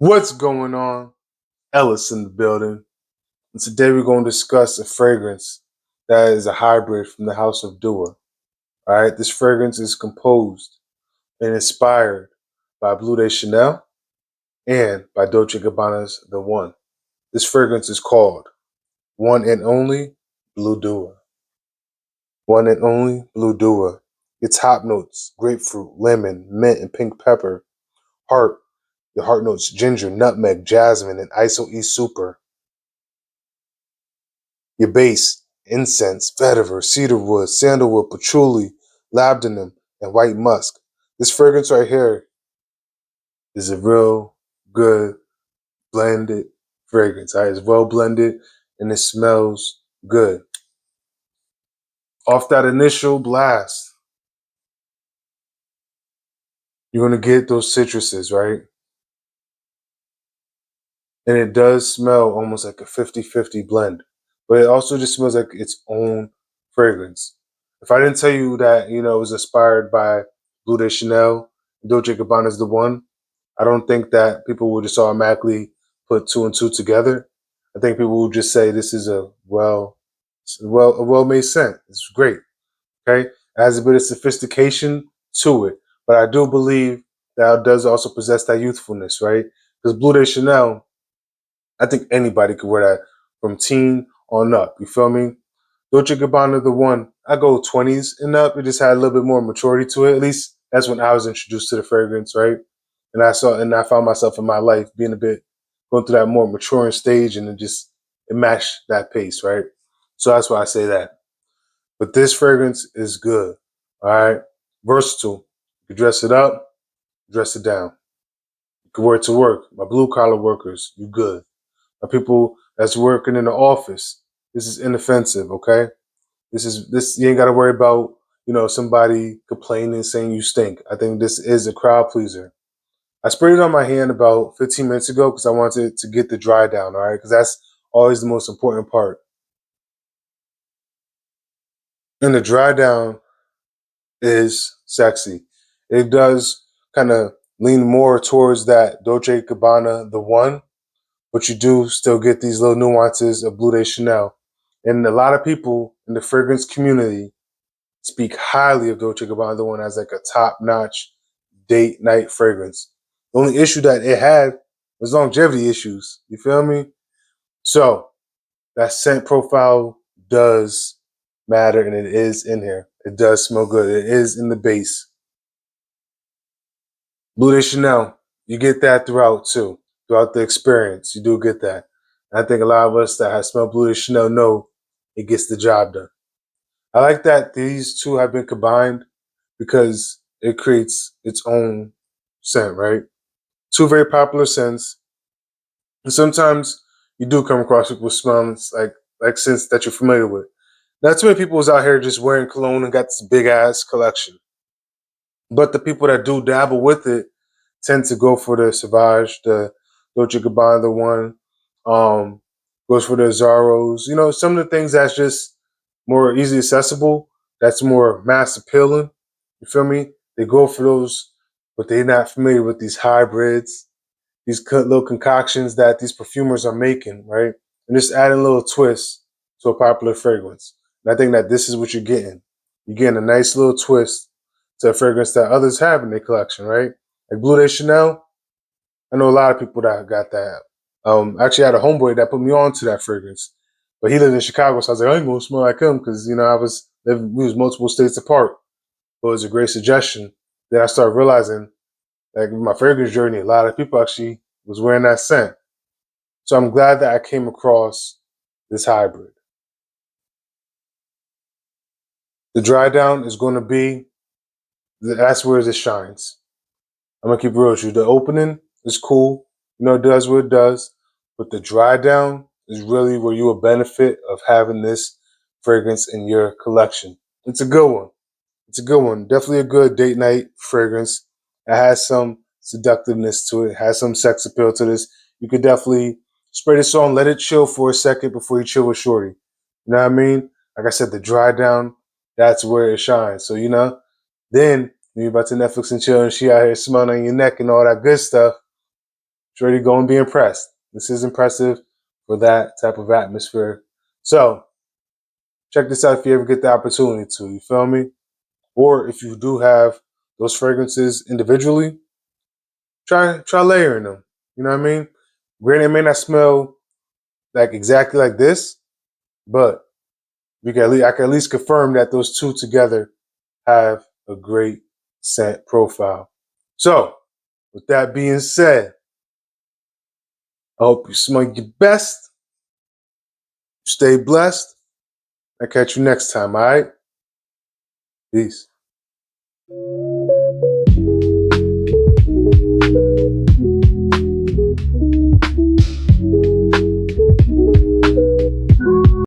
What's going on? Ellis in the building. And today we're going to discuss a fragrance that is a hybrid from the House of Dua. All right, this fragrance is composed and inspired by Bleu de Chanel and by Dolce Gabbana's The One. This fragrance is called One and Only Blue Dua. One and Only Blue Dua. Its hop notes: grapefruit, lemon, mint, and pink pepper. Heart, the heart notes: ginger, nutmeg, jasmine, and iso e super. Your base: incense, vetiver, cedarwood, sandalwood, patchouli, labdanum, and white musk. This fragrance right here is a real good blended fragrance. All right, it's well blended and it smells good. Off that initial blast, you're gonna get those citruses, right? And it does smell almost like a 50-50 blend, but it also just smells like its own fragrance. If I didn't tell you that, it was inspired by Bleu de Chanel, Dolce Gabbana's The One, I don't think that people would just automatically put two and two together. I think people would just say this is a well made scent. It's great. Okay, it has a bit of sophistication to it, but I do believe that it does also possess that youthfulness, right? Because Bleu de Chanel, I think anybody could wear that from teen on up. You feel me? Dolce Gabbana, The One, I go 20s and up. It just had a little bit more maturity to it. At least that's when I was introduced to the fragrance, right? And I found myself in my life being a bit going through that more maturing stage, and it matched that pace, right? So that's why I say that. But this fragrance is good, all right? Versatile. You can dress it up, dress it down. You can wear it to work. My blue collar workers, you good. My people that's working in the office, this is inoffensive, okay? This you ain't gotta worry about, somebody complaining saying you stink. I think this is a crowd pleaser. I sprayed it on my hand about 15 minutes ago because I wanted to get the dry down, all right? Because that's always the most important part. And the dry down is sexy. It does kind of lean more towards that Dolce Gabbana, The One, but you do still get these little nuances of Bleu de Chanel. And a lot of people in the fragrance community speak highly of Dolce Gabbana, The One, as like a top-notch date night fragrance. The only issue that it had was longevity issues. You feel me? So that scent profile does matter, and it is in here. It does smell good. It is in the base. Bleu de Chanel, you get that throughout too. Throughout the experience, you do get that. And I think a lot of us that have smelled Bleu de Chanel know it gets the job done. I like that these two have been combined because it creates its own scent, right? Two very popular scents. And sometimes you do come across people smelling like scents that you're familiar with. Not too many people is out here just wearing cologne and got this big ass collection. But the people that do dabble with it tend to go for the Sauvage, the Dolce Gabbana, The One, um, goes for the Zaros. Some of the things that's just more easily accessible, that's more mass appealing. You feel me? They go for those, but they're not familiar with these hybrids, these little concoctions that these perfumers are making, right? And just adding a little twist to a popular fragrance. And I think that this is what you're getting. You're getting a nice little twist to a fragrance that others have in their collection, right? Like Bleu de Chanel, I know a lot of people that got that. Actually, I had a homeboy that put me on to that fragrance, but he lived in Chicago, so I was like, I ain't gonna smell like him because we was multiple states apart. But it was a great suggestion. Then I started realizing, like my fragrance journey, a lot of people actually was wearing that scent. So I'm glad that I came across this hybrid. The dry down is going to be that's where it shines. I'm gonna keep it real with you. The opening is cool, it does what it does, but the dry down is really where you will benefit of having this fragrance in your collection. It's a good one. It's a good one. Definitely a good date night fragrance. It has some seductiveness to it. It has some sex appeal to this. You could definitely spray this on, let it chill for a second before you chill with shorty. You know what I mean? Like I said, the dry down, that's where it shines. So, then when you're about to Netflix and chill and she out here smelling on your neck and all that good stuff, sure to go and be impressed. This is impressive for that type of atmosphere. So check this out if you ever get the opportunity to. You feel me? Or if you do have those fragrances individually, try layering them. You know what I mean? Granted, it may not smell like exactly like this, but I can at least confirm that those two together have a great scent profile. So, with that being said, I hope you smell your best. Stay blessed. I'll catch you next time, all right? Peace.